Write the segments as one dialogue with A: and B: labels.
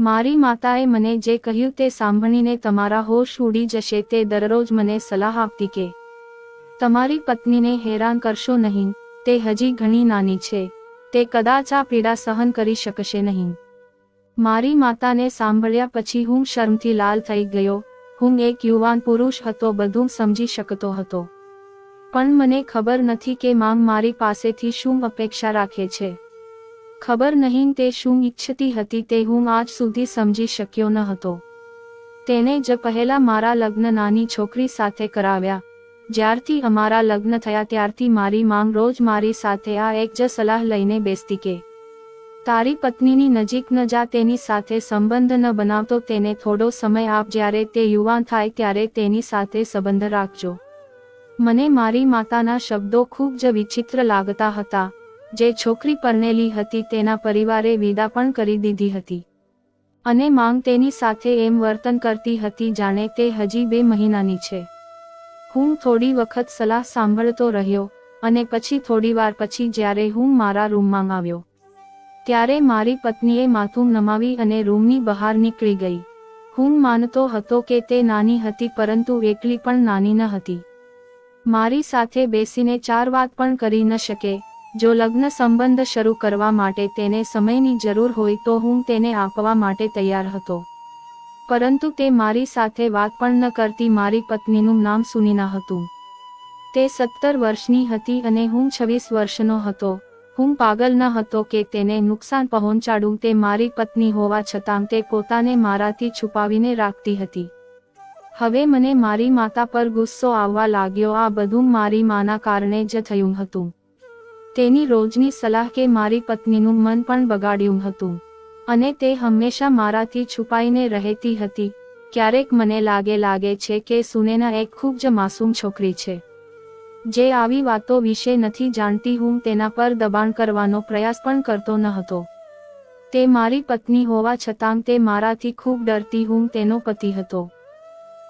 A: મારી માતાએ મને જે કહ્યું તે સાંભળીને તમારા હોશ ઉડી જશે. તે દરરોજ મને સલાહ આપતી કે તમારી પત્નીને હેરાન કરશો નહીં, તે હજી ઘણી નાની છે, તે કદાચ આ પીડા સહન કરી શકશે નહીં. મારી માતાને સાંભળ્યા પછી હું શરમથી લાલ થઈ ગયો. હું એક યુવાન પુરુષ હતો, બધું સમજી શકતો હતો, પણ મને ખબર નથી કે માંગ મારી પાસેથી શું અપેક્ષા રાખે છે. ખબર નહીં તે શું ઈચ્છતી હતી તે હું આજ સુધી સમજી શક્યો ન હતો. તેને જ પહેલા મારા લગ્ન નાની છોકરી સાથે કરાવ્યા. જ્યારથી અમારા લગ્ન થયા ત્યારથી મારી માંગ રોજ મારી સાથે આ એક જ સલાહ લઈને બેસતી કે તારી પત્નીની નજીક ન જા, તેની સાથે સંબંધ ન બનાવતો, તેને થોડો સમય આપ, જ્યારે તે યુવાન થાય ત્યારે તેની સાથે સંબંધ રાખજો. મને મારી માતાના શબ્દો ખૂબ જ વિચિત્ર લાગતા હતા. જે છોકરી પરણેલી હતી તેના પરિવારે વિદા પણ કરી દીધી હતી, અને માંગ તેની સાથે એમ વર્તન કરતી હતી જાણે તે હજી 2 મહિનાની છે. હું થોડી વખત સલાહ સાંભળતો રહ્યો, અને પછી થોડીવાર પછી જ્યારે હું મારા રૂમમાં આવ્યો ત્યારે મારી પત્નીએ માથું નમાવી અને રૂમની બહાર નીકળી ગઈ. હું માનતો હતો કે તે નાની હતી, પરંતુ એટલી પણ નાની ન હતી. મારી સાથે બેસીને 4 વાત પણ કરી ન શકે. જો લગ્ન સંબંધ શરૂ કરવા માટે તેને સમયની જરૂર હોય તો હું તેને આપવા માટે તૈયાર હતો, પરંતુ તે મારી સાથે વાત પણ ન કરતી. મારી પત્નીનું નામ સુનીના હતું. તે 17 વર્ષની હતી અને હું 26 વર્ષનો હતો. હું પાગલ ન હતો કે તેને નુકસાન પહોંચાડું. તે મારી પત્ની હોવા છતાં તે પોતાને મારાથી છુપાવીને રાખતી હતી. હવે મને મારી માતા પર ગુસ્સો આવવા લાગ્યો. આ બધું મારી માના કારણે જ થયું હતું. તેની રોજની સલાહ કે મારી પત્નીનું મન પણ બગાડ્યું હતું, અને તે હંમેશા મારાથી છુપાઈને રહેતી હતી. ક્યારેક મને લાગે છે કે સુનેના એક ખૂબ જ માસૂમ છોકરી છે, જે આવી વાતો વિશે નથી જાણતી. હું તેના પર દબાણ કરવાનો પ્રયાસ પણ કરતો ન હતો. તે મારી પત્ની હોવા છતાં તે મારાથી ખૂબ ડરતી. હું તેનો પતિ હતો.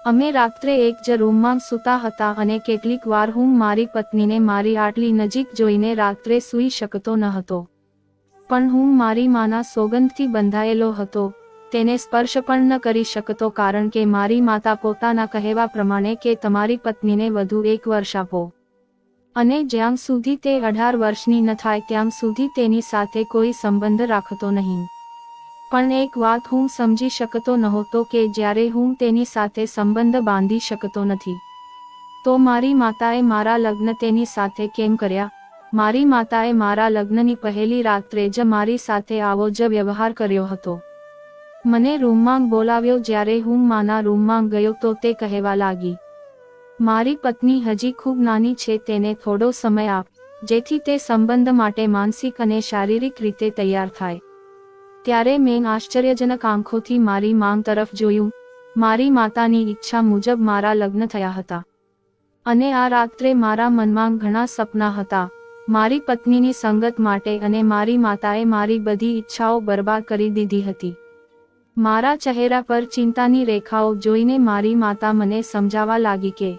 A: અમે રાત્રે એક જ રૂમમાં સૂતા હતા, અને કેટલીક વાર હું મારી પત્નીને મારી આટલી નજીક જોઈને રાત્રે સૂઈ શકતો ન હતો. પણ હું મારી માના સોગંદથી બંધાયેલો હતો. તેને સ્પર્શ પણ ન કરી શકતો, કારણ કે મારી માતા પોતાના કહેવા પ્રમાણે કે તમારી પત્નીને વધુ 1 વર્ષ આપો, અને જ્યાં સુધી તે 18 વર્ષની ન થાય ત્યાં સુધી તેની સાથે કોઈ સંબંધ રાખતો નહીં. પણ એક વાત હું સમજી શકતો નહોતો કે જ્યારે હું તેની સાથે સંબંધ બાંધી શકતો નથી, તો મારી માતાએ મારા લગ્ન તેની સાથે કેમ કર્યા? મારી માતાએ મારા લગ્નની પહેલી રાત્રે જ મારી સાથે આવો જ વ્યવહાર કર્યો હતો. મને રૂમમાં બોલાવ્યો. જ્યારે હું માના રૂમમાં ગયો તો તે કહેવા લાગી, મારી પત્ની હજી ખૂબ નાની છે, તેને થોડો સમય આપ, જેથી તે સંબંધ માટે માનસિક અને શારીરિક રીતે તૈયાર થાય. ત્યારે મેં આશ્ચર્યજનક આંખોથી મારી માંગ તરફ જોયું. મારી માતાની ઈચ્છા મુજબ મારા લગ્ન થયા હતા, અને આ રાત્રે મારા મનમાં ઘણા સપના હતા મારી પત્નીની સંગત માટે, અને મારી માતાએ મારી બધી ઈચ્છાઓ બરબાદ કરી દીધી હતી. મારા ચહેરા પર ચિંતાની રેખાઓ જોઈને મારી માતા મને સમજાવવા લાગી કે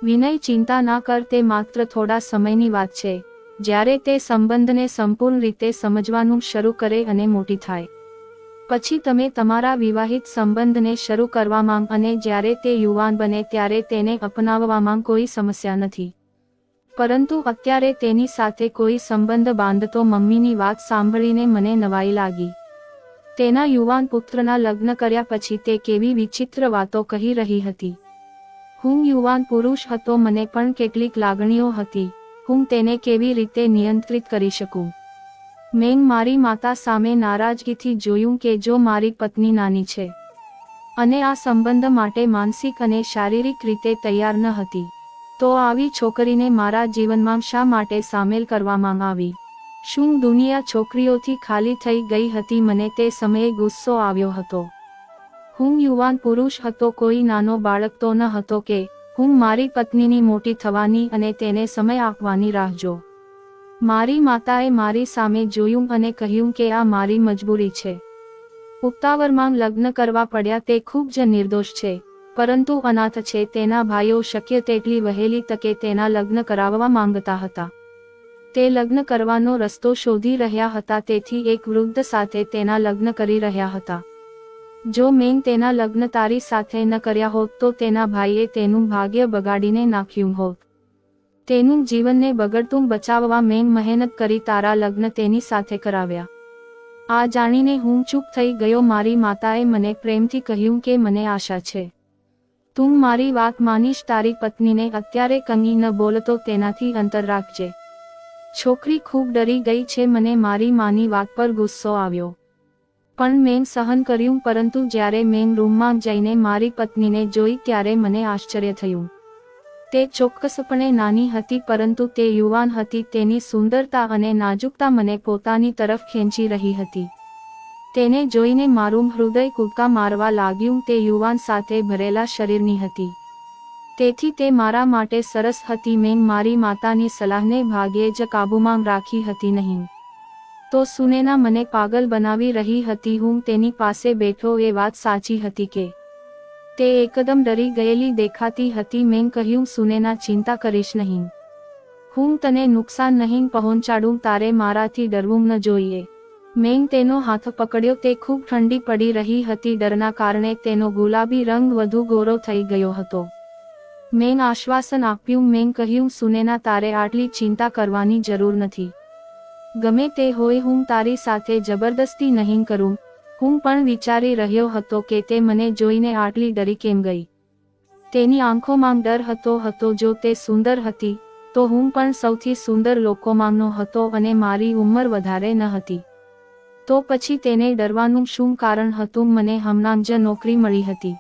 A: વિનય, ચિંતા ના કર, તે માત્ર થોડા સમયની વાત છે. જ્યારે તે સંબંધને સંપૂર્ણ રીતે સમજવાનું શરૂ કરે અને મોટી થાય પછી તમે તમારા વિવાહિત સંબંધને શરૂ કરવા માંગ, અને જ્યારે તે યુવાન બને ત્યારે તેને અપનાવવામાં કોઈ સમસ્યા નથી. પરંતુ અત્યારે તેની સાથે કોઈ સંબંધ બાંધતો. મમ્મીની વાત સાંભળીને મને નવાઈ લાગી. તેના યુવાન પુત્રના લગ્ન કર્યા પછી તે કેવી વિચિત્ર વાતો કહી રહી હતી. હું યુવાન પુરુષ હતો, મને પણ કેટલીક લાગણીઓ હતી. હું તેને કેવી રીતે નિયંત્રિત કરી શકું? મેં મારી માતા સામે નારાજગીથી જોયું કે જો મારી પત્ની નાની છે અને આ સંબંધ માટે માનસિક અને શારીરિક રીતે તૈયાર ન હતી, તો આવી છોકરીને મારા જીવનમાં શા માટે સામેલ કરવામાં આવી? શું દુનિયા છોકરીઓથી ખાલી થઈ ગઈ હતી? મને તે સમયે ગુસ્સો આવ્યો હતો. હું યુવાન પુરુષ હતો, કોઈ નાનો બાળક તો ન હતો કે હું મારી પત્નીની મોટી થવાની અને તેને સમય આપવાની રાહ જો. મારી માતાએ મારી સામે જોયું અને કહ્યું કે આ મારી મજબૂરી છે. ઉતાવળમાં લગ્ન કરવા પડ્યા. તે ખૂબ જ નિર્દોષ છે, પરંતુ અનાથ છે. તેના ભાઈઓ શક્ય તેટલી વહેલી તકે તેના લગ્ન કરાવવા માંગતા હતા. તે લગ્ન કરવાનો રસ્તો શોધી રહ્યા હતા, તેથી એક વૃદ્ધ સાથે તેના લગ્ન કરી રહ્યા હતા. જો મેં તેના લગ્ન તારી સાથે ન કર્યા હોત તો તેના ભાઈએ તેનું ભાગ્ય બગાડીને નાખ્યું હોત. તેનું જીવનને બગડતું બચાવવા મેં મહેનત કરી તારા લગ્ન તેની સાથે કરાવ્યા. આ જાણીને હું ચૂપ થઈ ગયો. મારી માતાએ મને પ્રેમથી કહ્યું કે મને આશા છે તું મારી વાત માનીશ. તારી પત્નીને અત્યારે કંઈ ન બોલતો, તેનાથી અંતર રાખજે. છોકરી ખૂબ ડરી ગઈ છે. મને મારી માની વાત પર ગુસ્સો આવ્યો, પણ મેં સહન કર્યું. પરંતુ જ્યારે મેં રૂમમાં જઈને મારી પત્નીને જોઈ ત્યારે મને આશ્ચર્ય થયું. તે ચોક્કસપણે નાની હતી, પરંતુ તે યુવાન હતી. તેની સુંદરતા અને નાજુકતા મને પોતાની તરફ ખેંચી રહી હતી. તેને જોઈને મારું હૃદય કૂદકા મારવા લાગ્યું. તે યુવાન સાથે ભરેલા શરીરની હતી, તેથી તે મારા માટે સરસ હતી. મેં મારી માતાની સલાહને ભાગ્યે જ કાબૂમાં રાખી હતી, નહીં તો સુનેના મને પાગલ બનાવી રહી હતી. હું તેની પાસે બેઠો એ વાત સાચી હતી કે તે એકદમ ડરી ગયેલી દેખાતી હતી. મેં કહ્યું, સુનેના, ચિંતા કરીશ નહીં. હું તને નુકસાન નહીં પહોંચાડું. તારે મારાથી ડરવું ન જોઈએ. મેં તેનો હાથ પકડ્યો. તે ખૂબ ઠંડી પડી રહી હતી. ડરના કારણે તેનો ગુલાબી રંગ વધુ ગોરો થઈ ગયો હતો. મેં આશ્વાસન આપ્યું. મેં કહ્યું, સુનેના, તારે આટલી ચિંતા કરવાની જરૂર નથી. ગમે તે હોય, હું તારી સાથે જબરદસ્તી નહીં કરું. હું પણ વિચારી રહ્યો હતો કે તે મને જોઈને આટલી ડરી કેમ ગઈ. તેની આંખોમાં ડર હતો. જો તે સુંદર હતી તો હું પણ સૌથી સુંદર લોકોમાંનો હતો, અને મારી ઉંમર વધારે ન હતી. તો પછી તેને ડરવાનું શું કારણ હતું? મને હમણાં જ નોકરી મળી હતી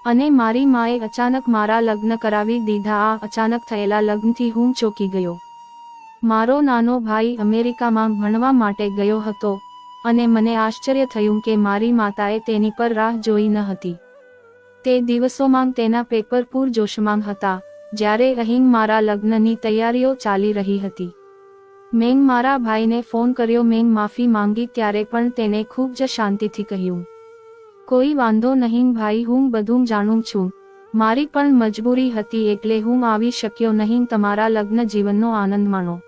A: અને મારી માએ અચાનક મારા લગ્ન કરાવી દીધા. આ અચાનક થયેલા લગ્નથી હું ચોંકી ગયો. મારો નાનો ભાઈ અમેરિકામાં ભણવા માટે ગયો હતો અને મને આશ્ચર્ય થયું કે મારી માતાએ તેની પર રાહ જોઈ ન હતી. તે દિવસોમાં તેના પેપર પૂરજોશમાં હતા, જ્યારે અહીં મારા લગ્નની તૈયારીઓ ચાલી રહી હતી. મેં મારા ભાઈને ફોન કર્યો. મેં માફી માંગી ત્યારે પણ તેને ખૂબ જ શાંતિથી કહ્યું, કોઈ વાંધો નહીં ભાઈ, હું બધું જાણું છું. મારી પણ મજબૂરી હતી એટલે હું આવી શક્યો નહીં. તમારા લગ્ન જીવનનો આનંદ માણો.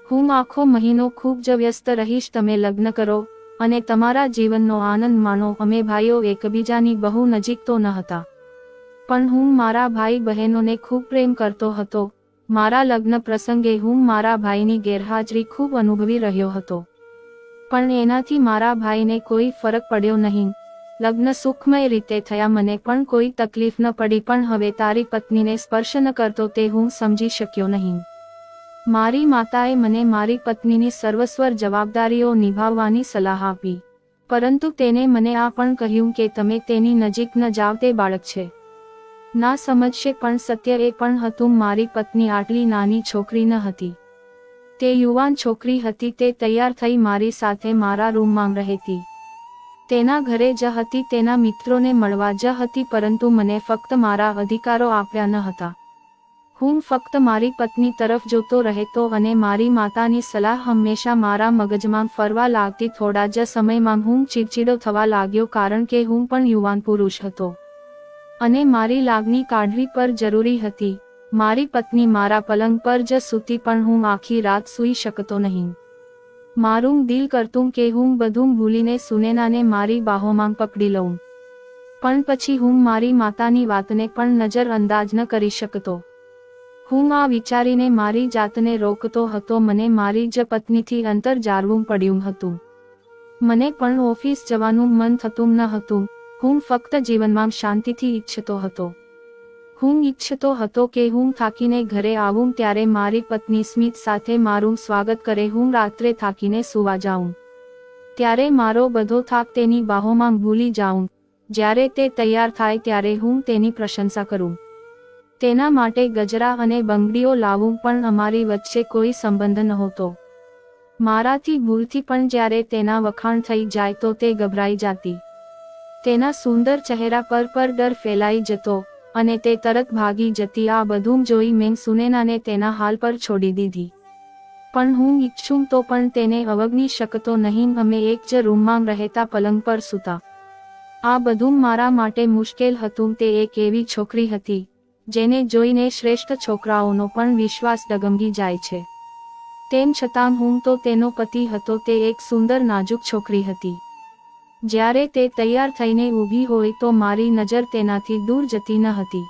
A: હું આખો મહિનો ખૂબ જ વ્યસ્ત રહીશ. તમે લગ્ન કરો અને તમારા જીવનનો આનંદ માણો. અમે ભાઈઓ એકબીજાની બહુ નજીક તો ન હતા, પણ હું મારા ભાઈ બહેનોને ખૂબ પ્રેમ કરતો હતો. મારા લગ્ન પ્રસંગે હું મારા ભાઈની ગેરહાજરી ખૂબ અનુભવી રહ્યો હતો, પણ એનાથી મારા ભાઈને કોઈ ફરક પડ્યો નહીં. લગ્ન સુખમય રીતે થયા. મને પણ કોઈ તકલીફ ન પડી, પણ હવે તારી પત્નીને સ્પર્શ ન કરતો તે હું સમજી શક્યો નહીં. મારી માતાએ મને મારી પત્નીની સર્વસ્વ જવાબદારીઓ નિભાવવાની સલાહ આપી, પરંતુ તેને મને આ પણ કહ્યું કે તમે તેની નજીક ન જાવ. તે બાળક છે, ના સમજશે. પણ સત્ય એ પણ હતું, મારી પત્ની આટલી નાની છોકરી ન હતી. તે યુવાન છોકરી હતી. તે તૈયાર થઈ મારી સાથે મારા રૂમમાં રહેતી. તેના ઘરે જ હતી, તેના મિત્રોને મળવા જ હતી, પરંતુ મને ફક્ત મારા અધિકારો આપ્યા ન હતા. હું ફક્ત મારી પત્ની તરફ જોતો રહેતો અને મારી માતાની સલાહ હંમેશા મારા મગજમાં ફરવા લાગતી. થોડા જ સમયમાં હું ચીડચીડો થવા લાગ્યો, કારણ કે હું પણ યુવાન પુરુષ હતો અને મારી લાગણી કાઢવી પર જરૂરી હતી. મારી પત્ની મારા પલંગ પર જ સૂતી, પણ હું આખી રાત સૂઈ શકતો નહીં. મારું દિલ કરતું કે હું બધું ભૂલીને સુનેનાને મારી બાહોમાં પકડી લઉં, પણ પછી હું મારી માતાની વાતને પણ નજરઅંદાજ ન કરી શકતો. હું આ વિચારીને મારી જાતને રોકતો હતો. મને મારી જ પત્નીથી અંતર જાળવવું પડ્યું હતું. મને પણ ઓફિસ જવાનું મન થતું ન હતું. હું ફક્ત જીવનમાં શાંતિથી ઈચ્છતો હતો. હું ઈચ્છતો હતો કે હું થાકીને ઘરે આવું ત્યારે મારી પત્ની સ્મિત સાથે મારું સ્વાગત કરે. હું રાત્રે થાકીને સૂવા જાઉં ત્યારે મારો બધો થાક તેની બાહોમાં ભૂલી જાઉં. જ્યારે તે તૈયાર થાય ત્યારે હું તેની પ્રશંસા કરું. તેના માટે ગજરા અને બંગડીઓ લાવું, પણ અમારી વચ્ચે કોઈ સંબંધ નહોતો. મારાથી ભૂલથી પણ જ્યારે તેના વખાણ થઈ જાય તો તે ગભરાઈ જાતી. તેના સુંદર ચહેરા પર ડર ફેલાઈ જતો અને તે તરત ભાગી જતી. આ બધું જોઈ મેં સુનેનાને તેના હાલ પર છોડી દીધી, પણ હું ઈચ્છું તો પણ તેને અવગણી શકતો નહીં. અમે એક જ રૂમમાં રહેતા, પલંગ પર સૂતા. આ બધું મારા માટે મુશ્કેલ હતું. તે એક એવી છોકરી હતી જેને જોઈને શ્રેષ્ઠ છોકરાઓનો પણ વિશ્વાસ ડગમગી જાય છે. તેમ છતાં હું તો તેનો પતિ હતો. તે એક સુંદર નાજુક છોકરી હતી. જ્યારે તે તૈયાર થઈને ઊભી હોય તો મારી નજર તેનાથી દૂર જતી ન હતી.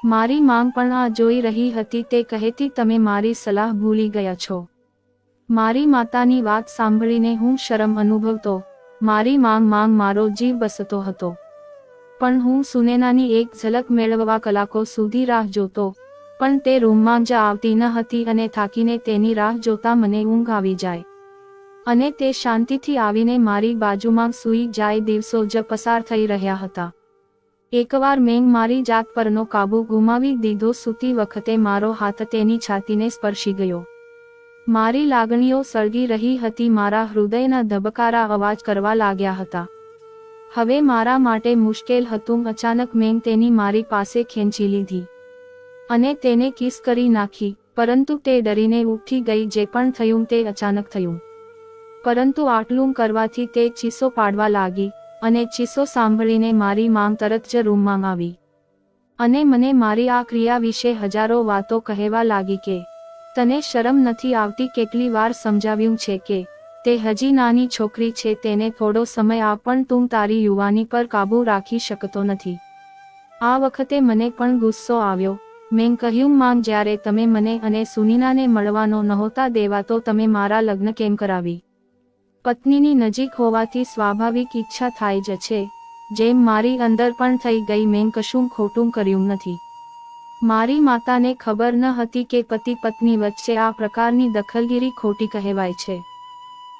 A: મારી માંગ પણ આ જોઈ રહી હતી. તે કહેતી, તમે મારી સલાહ ભૂલી ગયા છો. મારી માતાની વાત સાંભળીને હું શરમ અનુભવતો. મારી માંગ મારો જીવ બસતો હતો. પણ હું સુનેનાની એક ઝલક મેળવવા કલાકો સુધી રાહ જોતો, પણ તે રૂમમાં જ આવતી ન હતી અને થાકીને તેની રાહ જોતા મને ઊંઘ આવી જાય અને તે શાંતિથી આવીને મારી બાજુમાં સૂઈ જાય. દિવસો જ પસાર થઈ રહ્યા હતા. એકવાર મેં મારી જાત પરનો કાબુ ગુમાવી દીધો. સૂતી વખતે મારો હાથ તેની છાતીને સ્પર્શી ગયો. મારી લાગણીઓ સળગી રહી હતી. મારા હૃદયના ધબકારા અવાજ કરવા લાગ્યા હતા. હવે મારા માટે મુશ્કેલ હતું. અચાનક મેં તેની મારી પાસે ખેંચી લીધી અને તેને કિસ કરી નાખી, પરંતુ તે ડરીને ઉઠી ગઈ. જે પણ થયું તે અચાનક થયું, પરંતુ આટલું કરવાથી તે ચીસો પાડવા લાગી અને ચીસો સાંભળીને મારી માંગ તરત જ રૂમમાં આવી અને મને મારી આ ક્રિયા વિશે હજારો વાતો કહેવા લાગી કે તને શરમ નથી આવતી? કેટલી વાર સમજાવ્યું છે કે તે હજી નાની છોકરી છે, તેને થોડો સમય આપ, પણ તું તારી યુવાની પર કાબૂ રાખી શકતો નથી. આ વખતે મને પણ ગુસ્સો આવ્યો. મેં કહ્યું, માંગ, જ્યારે તમે મને અને સુનીનાને મળવાનો નહોતા દેવા તો તમે મારા લગ્ન કેમ કરાવી? પત્નીની નજીક હોવાથી સ્વાભાવિક ઈચ્છા થાય જ છે, જેમ મારી અંદર પણ થઈ ગઈ. મેં કશું ખોટું કર્યું નથી. મારી માતાને ખબર ન હતી કે પતિ પત્ની વચ્ચે આ પ્રકારની દખલગીરી ખોટી કહેવાય છે.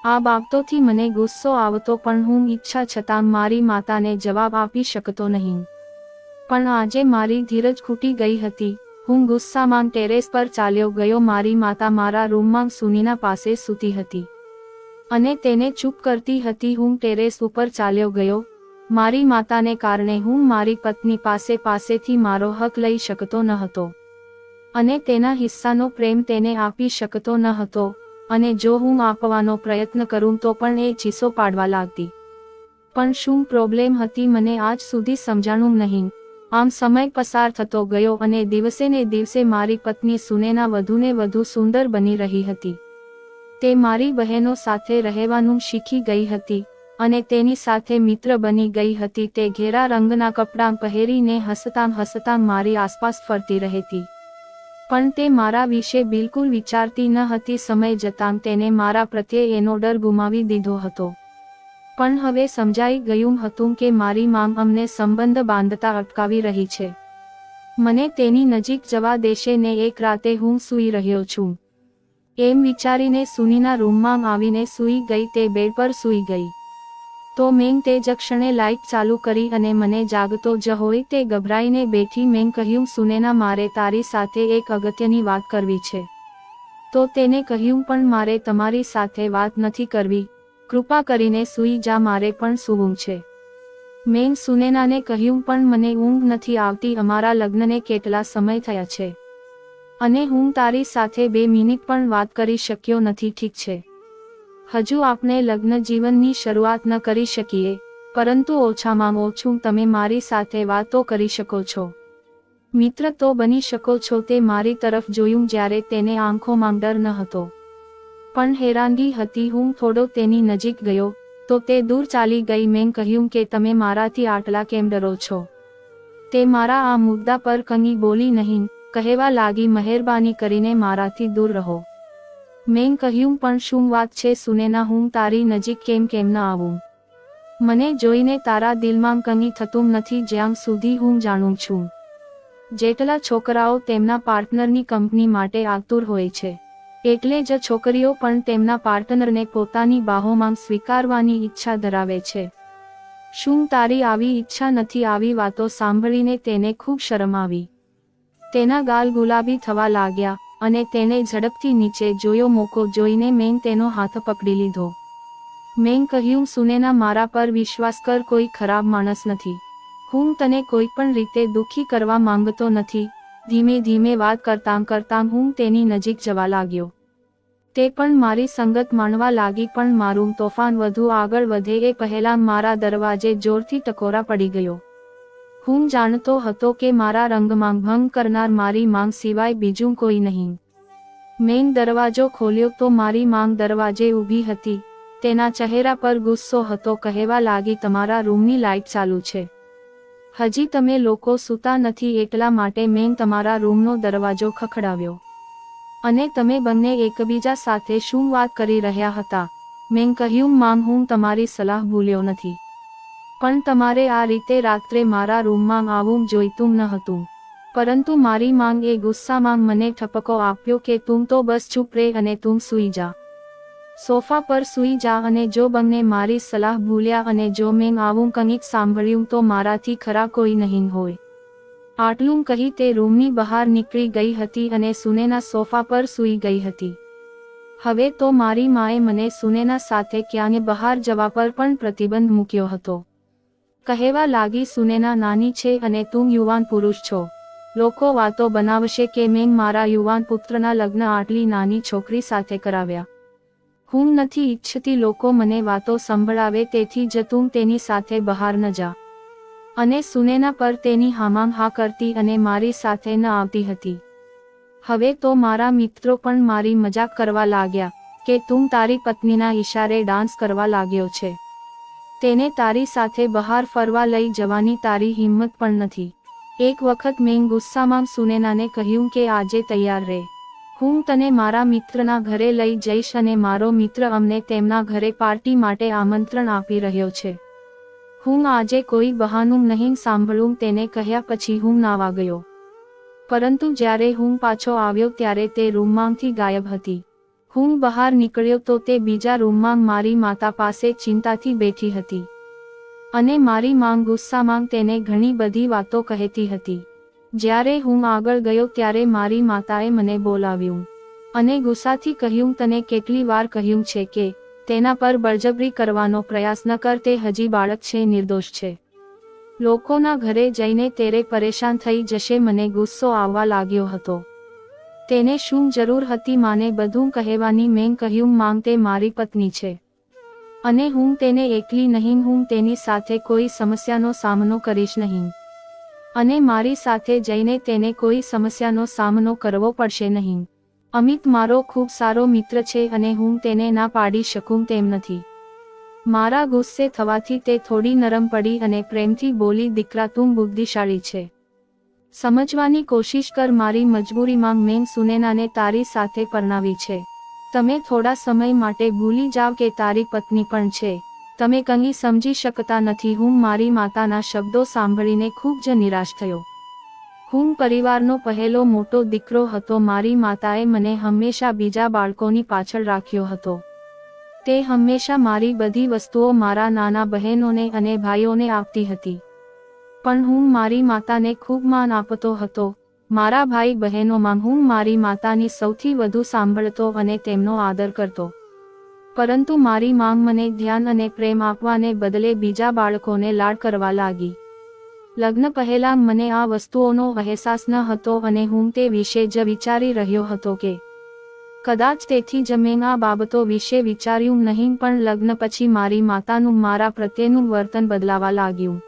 A: આ બાબતોથી મને ગુસ્સો આવતો, પણ હું ઈચ્છા છતાં મારી માતાને જવાબ આપી શકતો નહીં. પણ આજે મારી ધીરજ ખૂટી ગઈ હતી. હું ગુસ્સામાં ટેરેસ પર ચાલ્યો ગયો. મારી માતા મારા રૂમમાં સુનીના પાસે સૂતી હતી અને તેને ચૂપ કરતી હતી. હું ટેરેસ ઉપર ચાલ્યો ગયો. મારી માતાને કારણે હું મારી પત્ની પાસેથી મારો હક લઈ શકતો ન હતો અને તેના હિસ્સાનો પ્રેમ તેને આપી શકતો ન હતો. અને જો હું આપવાનો પ્રયત્ન કરું તો પણ એ ચીસો પાડવા લાગતી. પણ શું પ્રોબ્લેમ હતી મને આજ સુધી સમજાણું નહીં. આમ સમય પસાર થતો ગયો અને દિવસે ને દિવસે મારી પત્ની સુનેના વધુને વધુ સુંદર બની રહી હતી. તે મારી બહેનો સાથે રહેવાનું શીખી ગઈ હતી અને તેની સાથે મિત્ર બની ગઈ હતી. તે ઘેરા રંગના કપડાં પહેરીને હસતાં મારી આસપાસ ફરતી રહેતી, પણ તે મારા વિશે બિલકુલ વિચારતી ન હતી. સમય જતાં તેને મારા પ્રત્યે એનો ડર ગુમાવી દીધો હતો. પણ હવે સમજાઈ ગયું હતું કે મારી માંગ અમને સંબંધ બાંધતા અટકાવી રહી છે. મને તેની નજીક જવા દેશે ને એક રાતે હું સૂઈ રહ્યો છું એમ વિચારીને સુનીના રૂમમાં આવીને સૂઈ ગઈ. તે બેડ પર સૂઈ ગઈ તો મેં તે જ ક્ષણે લાઇટ ચાલુ કરી અને મને જાગતો જ હોય તે ગભરાઈને બેઠી. મેં કહ્યું, સુનેના, મારે તારી સાથે એક અગત્યની વાત કરવી છે. તો તેને કહ્યું, પણ મારે તમારી સાથે વાત નથી કરવી. કૃપા કરીને સૂઈ જા, મારે પણ સૂવું છે. મેં સુનેનાને કહ્યું, પણ મને ઊંઘ નથી આવતી. અમારા લગ્નને કેટલા સમય થયા છે અને હું તારી સાથે 2 મિનિટ પણ વાત કરી શક્યો નથી. ઠીક છે, હજુ આપણે લગ્ન જીવનની શરૂઆત ન કરી શકીએ, પરંતુ ઓછામાં ઓછું તમે મારી સાથે વાતો કરી શકો છો, મિત્ર તો બની શકો છો. તે મારી તરફ જોયું જ્યારે તેને આંખોમાં ડર ન હતો પણ હેરાનગી હતી. હું થોડો તેની નજીક ગયો તો તે દૂર ચાલી ગઈ. મેં કહ્યું કે તમે મારાથી આટલા કેમ ડરો છો? તે મારા આ મુદ્દા પર કંઈ બોલી નહીં. કહેવા લાગી, મહેરબાની કરીને મારાથી દૂર રહો. મેં કહ્યું, પણ શું વાત છે સુનેના? હું તારી નજીક કેમ ન આવું? મને જોઈને તારા દિલમાં કંઈ થતું નથી જ્યાં સુધી હું જાણું છું. જેટલા છોકરાઓ તેમના પાર્ટનરની કંપની માટે આતુર હોય છે, એટલે જ છોકરીઓ પણ તેમના પાર્ટનરને પોતાની બાહોમાં સ્વીકારવાની ઈચ્છા ધરાવે છે. શું તારી આવી ઈચ્છા નથી? આવી વાતો સાંભળીને તેને ખૂબ શરમ આવી. તેના ગાલ ગુલાબી થવા લાગ્યા અને તેણે ઝડપથી નીચે જોયો. મોકો જોઈને મેં તેનો હાથ પકડી લીધો. મેં કહ્યું, સુનેના, મારા પર વિશ્વાસ કર. કોઈ ખરાબ માણસ નથી. હું તને કોઈ પણ રીતે દુખી કરવા માંગતો નથી. ધીમે ધીમે વાત કરતાં હું તેની નજીક જવા લાગ્યો. તે પણ મારી સંગત માણવા લાગી. પણ મારું તોફાન વધુ આગળ વધે એ પહેલાં મારા દરવાજે જોરથી ટકોરા પડી ગયો. હું જાણતો હતો કે મારા રંગમાં ભંગ કરનાર મારી માંગ સિવાય બીજું કોઈ નહીં. મેં દરવાજો ખોલ્યો તો મારી માંગ દરવાજે ઊભી હતી તેના ચહેરા પર ગુસ્સો હતો. કહેવા લાગી, તમારા રૂમની લાઇટ ચાલુ છે. હજી તમે લોકો સૂતા નથી એટલા માટે મેં તમારા રૂમનો દરવાજો ખખડાવ્યો. અને તમે બંને એકબીજા સાથે શું વાત કરી રહ્યા હતા? મેં કહ્યું, માંગ, હું તમારી સલાહ ભૂલ્યો નથી. પણ તમારે આ રીતે રાત્રે મારા રૂમમાં આવવું જોઈતું ન હતું. પરંતુ મારી માંગ એ ગુસ્સામાં મને ઠપકો આપ્યો કે તું તો બસ ચૂપ રહે અને તું સૂઈ જા. સોફા પર સૂઈ જા. અને જો બંને મારી સલાહ ભૂલ્યા અને જો મેં આવું કંઈક સાંભળ્યું તો મારાથી ખરા કોઈ નહીં હોય. આટલું કહી તે રૂમની બહાર નીકળી ગઈ હતી અને સુનેના સોફા પર સૂઈ ગઈ હતી. હવે તો મારી માએ મને સુનેના સાથે ક્યાંય બહાર જવા પર પણ પ્રતિબંધ મૂક્યો હતો. કહેવા લાગી, સુનેના નાની છે અને તું યુવાન પુરુષ છો. લોકો વાતો બનાવશે કે મેં મારા યુવાન પુત્રના લગ્ન આટલી નાની છોકરી સાથે કરાવ્યા. હું નથી ઈચ્છતી લોકો મને વાતો સંભળાવે, તેથી જ તું તેની સાથે બહાર ન જા. અને સુનેના પર તેની હામાં હા કરતી અને મારી સાથે ન આવતી હતી. હવે તો મારા મિત્રો પણ મારી મજાક કરવા લાગ્યા કે તું તારી પત્નીના ઈશારે ડાન્સ કરવા લાગ્યો છે. તેને તારી સાથે બહાર ફરવા લઈ જવાની તારી હિંમત પણ નથી. એક વખત મેં ગુસ્સામાં સુનેનાને કહ્યું કે આજે તૈયાર રહે. હું તને મારા મિત્રના ઘરે લઈ જઈશ અને મારો મિત્ર અમને તેમના ઘરે પાર્ટી માટે આમંત્રણ આપી રહ્યો છે. હું આજે કોઈ બહાનું નહીં સાંભળું. તેને કહ્યા પછી હું નાવા ગયો. પરંતુ જ્યારે હું પાછો આવ્યો ત્યારે તે રૂમમાંથી ગાયબ હતી. હું બહાર નીકળ્યો તો તે બીજા રૂમમાં મારી માતા પાસે ચિંતાથી બેઠી હતી. અને મારી માંગ ગુસ્સામાં તેને ઘણી બધી વાતો કહેતી હતી. જ્યારે હું આગળ ગયો ત્યારે મારી માતાએ મને બોલાવ્યું અને ગુસ્સાથી કહ્યું, તને કેટલી વાર કહ્યું છે કે તેના પર બળજબરી કરવાનો પ્રયાસ ન કર. તે હજી બાળક છે, નિર્દોષ છે. લોકોના ઘરે જઈને તેરે પરેશાન થઈ જશે. મને ગુસ્સો આવવા લાગ્યો હતો. તેને શું જરૂર હતી માને બધું કહેવાની? મેં કહ્યું, માંગ, તે મારી પત્ની છે અને હું તેને એકલી નહીં, હું તેની સાથે કોઈ સમસ્યાનો સામનો કરીશ નહીં. અને મારી સાથે જઈને તેને કોઈ સમસ્યાનો સામનો કરવો પડશે નહીં. અમિત મારો ખૂબ સારો મિત્ર છે અને હું તેને ના પાડી શકું તેમ નથી. મારા ગુસ્સે થવાથી તે થોડી નરમ પડી અને પ્રેમથી બોલી, દીકરા, તું બુદ્ધિશાળી છે. સમજવાની કોશિશ કર. મારી મજબૂરીમાં મેં સુનેનાને તારી સાથે પરણાવી છે. તમે થોડા સમય માટે ભૂલી જાવ કે તારી પત્ની પણ છે. તમે કંઈ સમજી શકતા નથી. હું મારી માતાના શબ્દો સાંભળીને ખૂબ જ નિરાશ થયો. હું પરિવારનો પહેલો મોટો દીકરો હતો. મારી માતાએ મને હંમેશા બીજા બાળકોની પાછળ રાખ્યો હતો. તે હંમેશા મારી બધી વસ્તુઓ મારા નાના બહેનોને અને ભાઈઓને આપતી હતી. પણ હું મારી માતાને ખૂબ માન આપતો હતો. મારા ભાઈ બહેનોમાં હું મારી માતાની સૌથી વધુ સાંભળતો અને તેમનો આદર કરતો. પરંતુ મારી માંગ મને ધ્યાન અને પ્રેમ આપવાને બદલે બીજા બાળકોને લાડ કરવા લાગી. લગ્ન પહેલા મને આ વસ્તુઓનો અહેસાસ ન હતો અને હું તે વિશે જ વિચારી રહ્યો હતો કે કદાચ તેથી જ મેં આ બાબતો વિશે વિચાર્યું નહીં. પણ લગ્ન પછી મારી માતાનું મારા પ્રત્યેનું વર્તન બદલાવા લાગ્યું.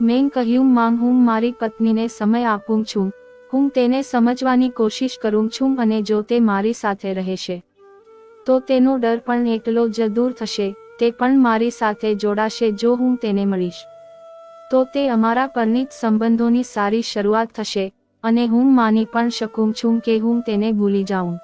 A: મેં કહ્યું, માંગ, હું મારી પત્નીને સમય આપું છું. હું તેને સમજવાની કોશિશ કરું છું અને જો તે મારી સાથે રહેશે તો તેનો ડર પણ એટલો જ દૂર થશે. તે પણ મારી સાથે જોડાશે. જો હું તેને મળીશ તો તે અમારા પરિણીત સંબંધોની સારી શરૂઆત થશે અને હું માની પણ શકું છું કે હું તેને ભૂલી જાઉં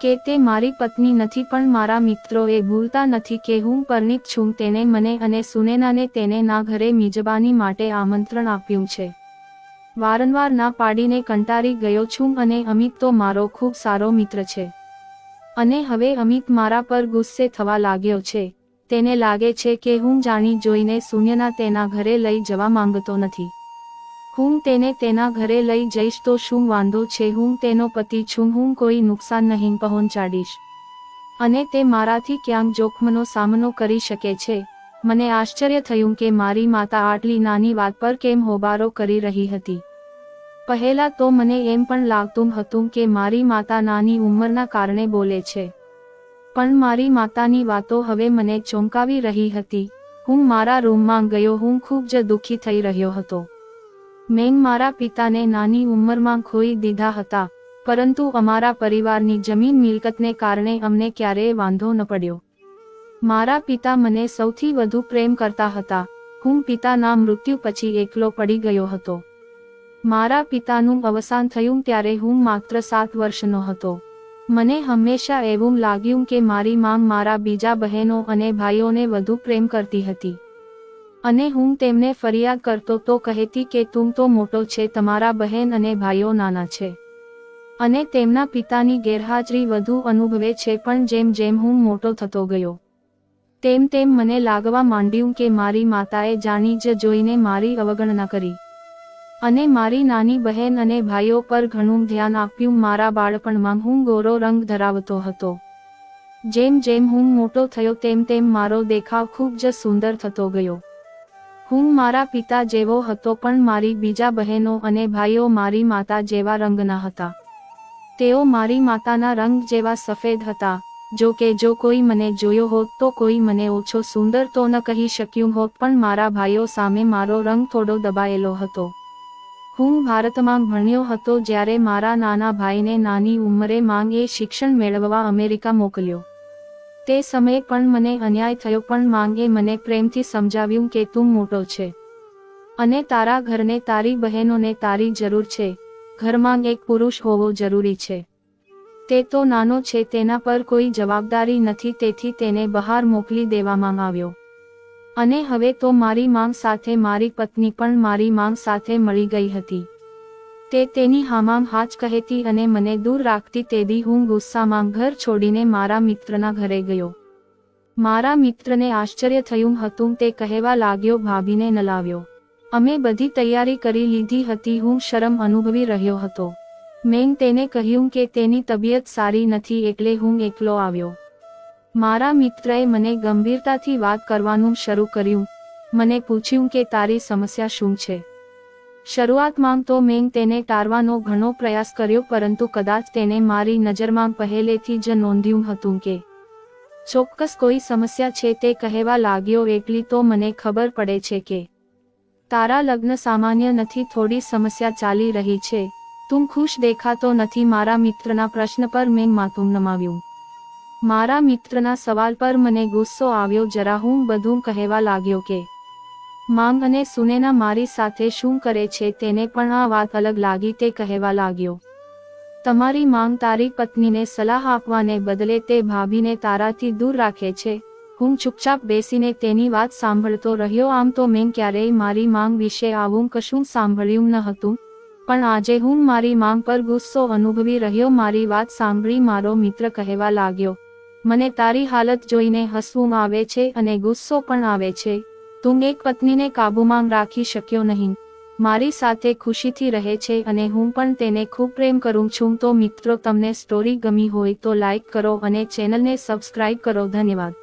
A: કે તે મારી પત્ની નથી. પણ મારા મિત્રો એ ભૂલતા નથી કે હું પરિણીત છું. તેને મને અને સુનેનાને તેને ના ઘરે મિજબાની માટે આમંત્રણ આપ્યું છે. વારંવાર ના પાડીને કંટાળી ગયો છું અને અમિત તો મારો ખૂબ સારો મિત્ર છે અને હવે અમિત મારા પર ગુસ્સે થવા લાગ્યો છે. તેને લાગે છે કે હું જાણી જોઈને સુનેના તેના ઘરે લઈ જવા માંગતો નથી. હું તેને તેના ઘરે લઈ જઈશ તો શું વાંધો છે? હું તેનો પતિ છું. હું કોઈ નુકસાન નહીં પહોંચાડીશ અને તે મારાથી ક્યાંક જોખમનો સામનો કરી શકે છે. મને આશ્ચર્ય થયું કે મારી માતા આટલી નાની વાત પર કેમ હોબાળો કરી રહી હતી. પહેલા તો મને એમ પણ લાગતું હતું કે મારી માતા નાની ઉંમરના કારણે બોલે છે. પણ મારી માતાની વાતો હવે મને ચોંકાવી રહી હતી. હું મારા રૂમમાં ગયો. હું ખૂબ જ દુઃખી થઈ રહ્યો હતો. મેં મારા પિતાને નાની ઉંમરમાં ખોઈ દીધા હતા, પરંતુ અમારા પરિવારની જમીન મિલકતને કારણે અમને ક્યારેય વાંધો ન પડ્યો. મારા પિતા મને સૌથી વધુ પ્રેમ કરતા હતા. હું પિતાના મૃત્યુ પછી એકલો પડી ગયો હતો. મારા પિતાનું અવસાન થયું ત્યારે હું માત્ર 7 વર્ષનો હતો. મને હંમેશા એવું લાગ્યું કે મારી માં મારા બીજા બહેનો અને ભાઈઓને વધુ પ્રેમ કરતી હતી અને હું તેમને ફરિયાદ કરતો તો કહેતી કે તું તો મોટો છે, તમારા બહેન અને ભાઈઓ નાના છે અને તેમના પિતાની ગેરહાજરી વધુ અનુભવે છે. પણ જેમ જેમ હું મોટો થતો ગયો તેમ તેમ મને લાગવા માંડ્યું કે મારી માતાએ જાણી જ જોઈને મારી અવગણના કરી અને મારી નાની બહેન અને ભાઈઓ પર ઘણું ધ્યાન આપ્યું. મારા બાળપણમાં હું ગોરો રંગ ધરાવતો હતો. જેમ જેમ હું મોટો થયો તેમ તેમ મારો દેખાવ ખૂબ જ સુંદર થતો ગયો. હું મારા પિતા જેવો હતો પણ મારી બીજા બહેનો અને ભાઈઓ મારી માતા જેવા રંગના હતા. તેઓ મારી માતાના રંગ જેવા સફેદ હતા. જો કે જો કોઈ મને જોયો હોત તો કોઈ મને ઓછો સુંદર તો ન કહી શક્યું હોત, પણ મારા ભાઈઓ સામે મારો રંગ થોડો દબાયેલો હતો. હું ભારતમાં ભણ્યો હતો જ્યારે મારા નાના ભાઈને નાની ઉંમરે માંગે શિક્ષણ મેળવવા અમેરિકા મોકલ્યો. તે સમયે પણ મને અન્યાય થયો, પણ માંગે મને પ્રેમથી સમજાવ્યું કે તું મોટો છે અને તારા ઘરને તારી બહેનોને તારી જરૂર છે. ઘરમાં એક પુરુષ હોવો જરૂરી છે. તે તો નાનો છે, તેના પર કોઈ જવાબદારી નથી, તેથી તેને બહાર મોકલી દેવામાં આવ્યો. અને હવે તો મારી માંગ સાથે મારી પત્ની પણ મારી માંગ સાથે મળી ગઈ હતી. તે તેની હામાં હાચ કહેતી અને મને દૂર રાખતી. તેથી હું ગુસ્સામાં ઘર છોડીને મારા મિત્રના ઘરે ગયો. મારા મિત્રને આશ્ચર્ય થયું હતું. તે કહેવા લાગ્યો, ભાભીને ન લાવ્યો. અમે બધી તૈયારી કરી લીધી હતી. હું શરમ અનુભવી રહ્યો હતો. મેં તેને કહ્યું કે તેની તબિયત સારી નથી એટલે હું એકલો આવ્યો. મારા મિત્રએ મને ગંભીરતાથી વાત કરવાનું શરૂ કર્યું. મને પૂછ્યું કે તારી સમસ્યા શું છે. શરૂઆતમાં તો મેં તેને ટાળવાનો ઘણો પ્રયાસ કર્યો, પરંતુ કદાચ તેને મારી નજરમાં પહેલેથી જ નોંધ્યું હતું કે ચોક્કસ કોઈ સમસ્યા છે. તે કહેવા લાગ્યો, એટલી તો મને ખબર પડે છે કે તારા લગ્ન સામાન્ય નથી, થોડી સમસ્યા ચાલી રહી છે. તું ખુશ દેખાતો નથી. મારા મિત્રના પ્રશ્ન પર મેં માથું નમાવ્યું. મારા મિત્રના સવાલ પર મને ગુસ્સો આવ્યો. જરા હું બધું કહેવા લાગ્યો કે માંગ અને સુનેના મારી સાથે શું કરે છે. તેને પણ આ વાત અલગ લાગી. તે કહેવા લાગ્યો, તમારી માંગ તારી પત્નીને સલાહ આપવાને બદલે તે ભાભીને તારાથી દૂર રાખે છે. હું ચૂપચાપ બેસીને તેની વાત સાંભળતો રહ્યો. આમ તો મેં ક્યારેય મારી માંગ વિશે આવું કશું સાંભળ્યું ન હતું, પણ આજે હું મારી માંગ પર ગુસ્સો અનુભવી રહ્યો. મારી વાત સાંભળી મારો મિત્ર કહેવા લાગ્યો, મને તારી હાલત જોઈને હસવું આવે છે અને ગુસ્સો પણ આવે છે. તું એક પત્નીને કાબૂમાં રાખી શક્યો નહીં. મારી સાથે ખુશીથી રહે છે અને હું પણ તેને ખૂબ પ્રેમ કરું છું. તો મિત્રો, તમને સ્ટોરી ગમી હોય તો લાઈક કરો અને ચેનલને સબસ્ક્રાઇબ કરો. ધન્યવાદ.